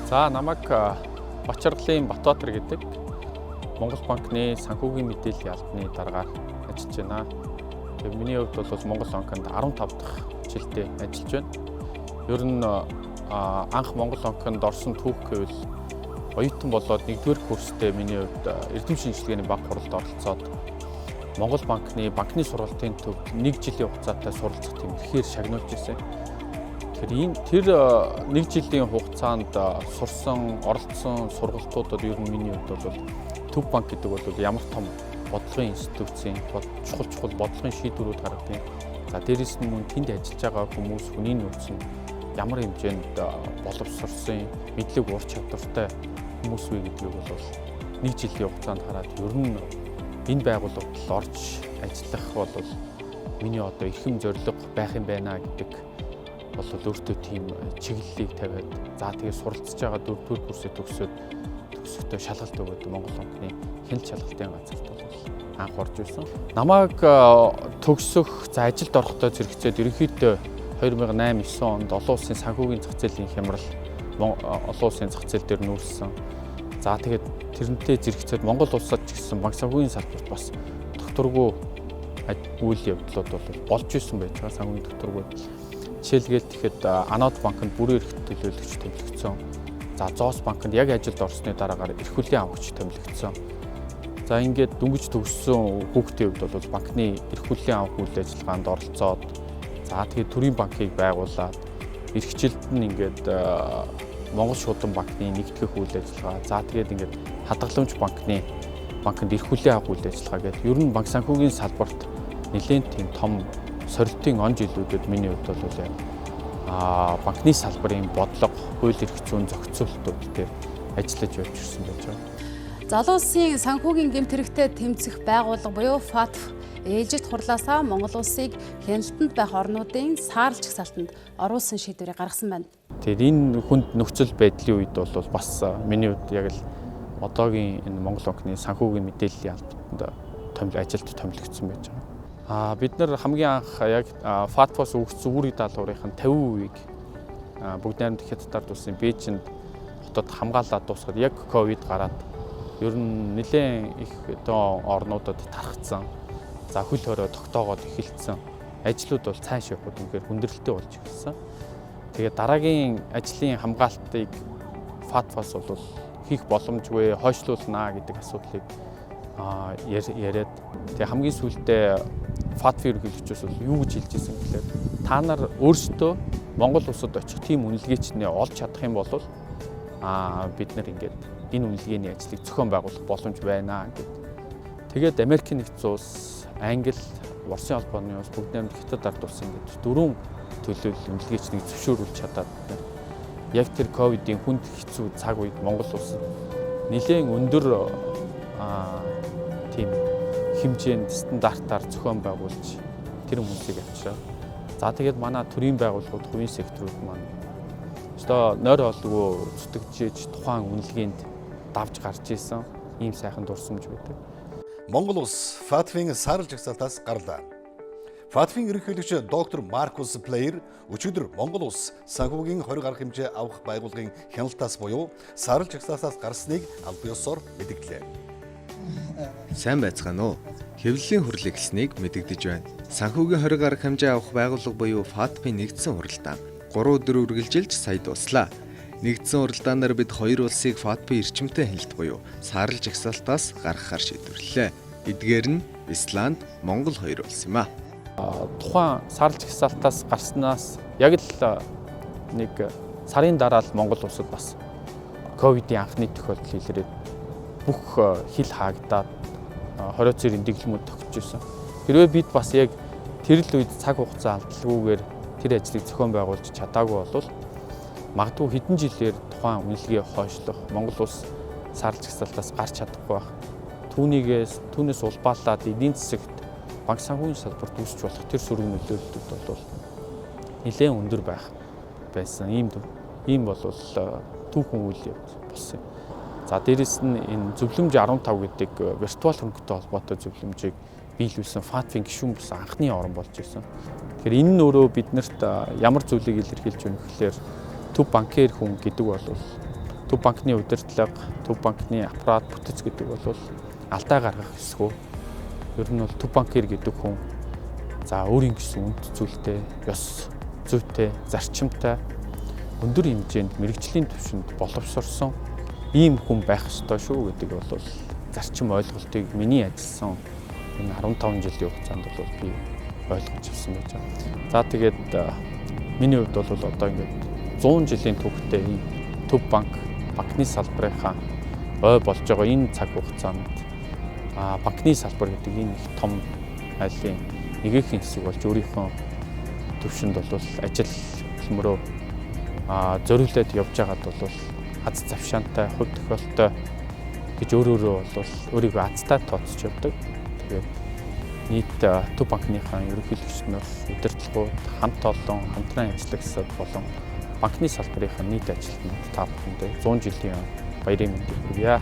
За намайг Бачарлын Батбаатар гэдэг Монгол банкны санхүүгийн мэдээллийн албаны даргаар ажиллаж байна. Тэгээ миний хувьд бол Монгол банкнд 15 дахь жилдээ ажиллаж байна. Ер нь анх Монгол банкнд орсон түүх гэвэл оюутан болоод 1-р курстэй миний хувьд эрдэм шинжилгээний баг хуралд оролцоод Монгол банкны сургалтын төвд 1 жилийн хугацаатай суралцах тийм ихээр шагнуулж ирсэн. Тэр 1 жилийн хугацаанд сурсан, оролцсон сургалтуудад ер нь миний хувьд бол Төв банк гэдэг бол ямар том бодлогын институцийн чухал бодлогын шийдвэрүүд гаргадаг. За дээрэс нь мөн тэнд ажиллаж байгаа хүмүүс хүний нөөц нь ямар хэмжээнд боловсрсон, мэдлэг ур чадвартай хүмүүс вэ гэдгийг бол 1 жилийн хугацаанд хараад ер нь энэ байгууллагад орж ажиллах бол миний одоо эрхэм зорилго байх юм байна гэдэг бол өөртөө тийм чиглэлийг тавиад за тэгээ суралцж байгаа 4-р курсээ төгсөхдөө шалгалт өгөөд Монгол банкны хяналт шалгалтын газарт бол анх орж ирсэн. Намайг төгсөх ажилд орохдоо зэрэгцээд ерөнхийдөө 2008-9 онд олон улсын санхүүгийн зах зээлийн хямрал олон улсын зах зээл дээр нүүрсэн. За тэгээд тэрнтэй зэрэгцээд Монгол улсад ч гэсэн банк санхүүгийн салбарт бас докторгүй үйл явдлууд бол болж ирсэн байж байгаа санхүүгийн докторгүй. Жишээлбэл тэгэхэд Анод банкнд бүрэн эрхт төлөөлөгч томилогдсон. За Зоос банкнд яг ажилд орсны дараагаар эрх хүлээн авахч томилогдсон. За ингээд дөнгөж төгссөн хүүхдийн хувьд бол банкны эрх хүлээн авах үйл ажиллагаанд оролцоод за тэгээд төрийн банкыг байгуулад эрхчлэлд нь ингээд Монгол шуудан банкны нэгтгэх үйл ажиллагаа. За тэгээд ингээд хадгаламж банкнд эрх хүлээн авах үйл ажиллагаа гэдэг. Ер нь банк санхүүгийн салбарт нэлээд тийм том сорилтын он жилүүдэд миний хувьд бол яг банкны салбарын бодлого, хууль эрх зүйн зохицуултууд дээр ажиллаж явж ирсэн байж байгаа. Залуу улсын санхүүгийн гэмт хэрэгтэд тэмцэх байгууллага буюу ФАТФ ээлжид хурлаасаа Монгол улсыг хяналтанд байх орнуудын саарлж хсалтанд оруулсан шийдвэрийг гаргасан байна. Тэгэхээр энэ хүнд нөхцөл байдлын үед бол бас миний хувьд яг л одоогийн энэ Монгол банкны санхүүгийн мэдээллийн албанд ажилд томилогдсон байж байгаа. Бид нар хамгийн анх яг ФАТФ-оос өгсөн үүрэг даалгаврын 50%-ийг бүгд найрамд хятадд улсын Бээжинд хотод хамгаалаад дуусгаад яг ковид гараад ер нь нэлээд их орнуудад тархацсан. За хөл хорой тогтоогоод эхэлсэн. Ажлууд бол цааш явхад үнэхээр хүндрэлтэй болж ирсэн. Тэгээд дараагийн ажлын хамгаалтыг ФАТФ-оос бол хийх боломжгүй хойшлуулнаа гэдэг асуудлыг яриад тэгээ хамгийн сүүлдээ ФАТФ ерөнхийлөгчөөс бол юу гэж хэлж ирсэн гэхээр та нар өөрсдөө Монгол улсад очих тийм үнэлгээчнээ олж чадах юм бол бид нар ингээд энэ үнэлгээний ажлыг зохион байгуулах боломж байна гэд. Тэгээд Америкийн нэгдсэн улс, Англи, Оросын албаны улс бүгд найрамд хятад ард улс ингээд 4 төлөөлөл үнэлгээчнийг зөвшөөрүүлж чадаад яг тэр ковидын хүнд хэцүү цаг үед Монгол улсад нэлээд өндөр тийм хэмжээнд стандартаар зохион байгуулж тэр хүмүүсийг авчираа. За тэгээд манай төрийн байгууллагууд, хувийн секторууд маань өстой нойр олгүй зүтгэж тухайн үнэлгээнд давж гарч ийсэн ийм сайхан дурсамж байдаг. Монгол улс ФАТФ-ийн саарлж хсалтаас гарлаа. ФАТФ-ийн ерөнхийлөгч доктор Маркус Плеер өчигдөр Монгол улс санхүүгийн 20 гаруй хэмжээ авах байгууллагын хяналтаас буюу саарлж хсалтаас гарсныг аль биесээр мэдгдлээ. Сайн байцгаана уу? Хэвлэлийн хурлыг эхлсэнийг мэдэгдэж байна. Санхүүгийн 20 гаруй хэмжээ авах байгууллага буюу ФАТФ-ийн нэгдсэн хуралдаан 3 өдөр үргэлжилж сая дуслаа. Нэгдсэн хуралдаанаар бид хоёр улсыг ФАТФ-ийн эрчимтэй хяналт буюу саарлж хсалтаас гаргахаар шийдвэрлэлээ. Эдгээр нь Исланд, Монгол хоёр улс юм а. Тухайн саарлж хсалтаас гарснаас яг л нэг сарын дараа л Монгол улсад бас ковидын анхны тохиолдол илрээд бүх хил хаагдаад 20 цэрийн дэглэмүүд тогтж ирсэн. Хэрвээ бид бас яг тэр л үед цаг хугацаа алдалгүйгээр тэр ажлыг зохион байгуулж чадаагүй бол магадгүй хэдэн жилээр тухайн үнэлгээ хойшлох, Монгол улс саарлж хсалтаас гарч чадахгүй байх. Түүнээс улбаалаад эдийн засагт банк санхүүгийн салбарт үүсч болох тэр сөрөг нөлөөллүүд бол нэлээд өндөр байсан. Ийм бол түүхэн үйл явц болсон юм. За дээрэс нь энэ зөвлөмж 15 гэдэг виртуал хөнгөтэй холбоотой зөвлөмжийг биелүүлсэн ФАТФ-ийн гишүүн болсон анхны орн болж ирсэн. Тэгэхээр энэ нь өөрөө биднэрт ямар зүйлийг илэрхийлж байна гэхээр төв банкер хүн гэдэг бол Төв банкны удирдлага, Төв банкны аппарат бүтэц гэдэг бол алдаа гаргах эсгүй. Ер нь бол Төв банкир гэдэг хүн за өөрийн гэсэн үнд зүйлтэй, ёс зүйтэй, зарчимтай өндөр хэмжээнд мэрэгжлийн түвшинд боловсрсон ийм хүн байх ёстой шүү гэдэг бол зарчим ойлголтыг миний ажилласан энэ 15 жилийн хугацаанд бол би ойлгож авсан байж байгаа. За тэгээд миний хувьд бол одоо ингээд 100 жилийн түүхтэй ийм Төв банкны салбарынхаа ой болж байгаа энэ цаг хугацаанд банкны салбар гэдэг энэ их том айлын нэгэн хэсэг болж өөрийнхөө төвшөнд бол ажил хөдөлмөрөө зориулээд явж байгаад бол аз завшаантай, хувь тохиолтой гэж өөрөөрөө бол өөрийгөө азтай тооцож явдаг. Тэгээд нийт Төв банкныхаа ерөнхийлөгч нар, удирдлагууд, хамт олон, хамтран ажиллагчид болон банкны салбарынхаа нийт ажилтнууд та бүхэндээ 100 жилийн баярын мэндийг хүргье.